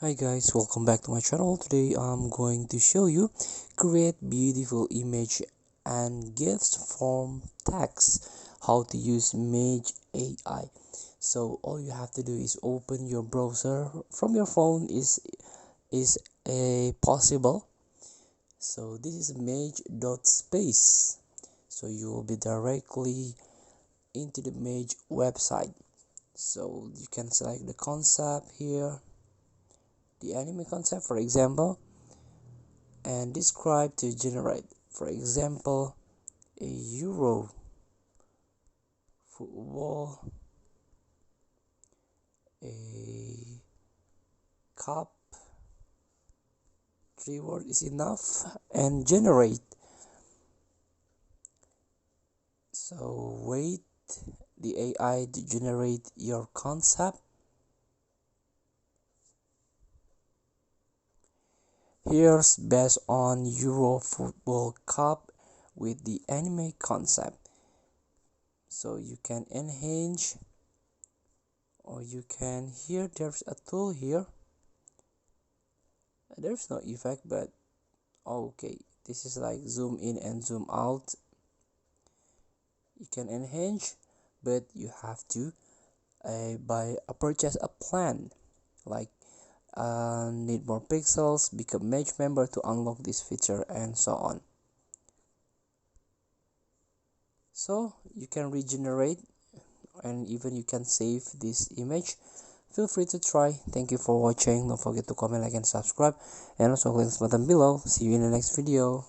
Hi guys, welcome back to my channel. Today I'm going to show you create beautiful image and GIFs from text, how to use Mage AI. So all you have to do is open your browser from your phone is a possible. So this is mage.space. So you will be directly into the Mage website. So you can select the concept here, the anime concept for example, and describe to generate, for example, a Euro football, a cup. 3 word is enough, and generate. So wait the AI to generate your concept. Here's based on Euro football cup with the anime concept. So you can enhance, or you can, here there's a tool here. There's no effect, but okay, this is like zoom in and zoom out. You can enhance, but you have to buy a purchase a plan, like need more pixels, become Mage member to unlock this feature, and so on. So you can regenerate, and even you can save this image. Feel free to try. Thank you for watching. Don't forget to comment, like, and subscribe, and also click this button below. See you in the next video.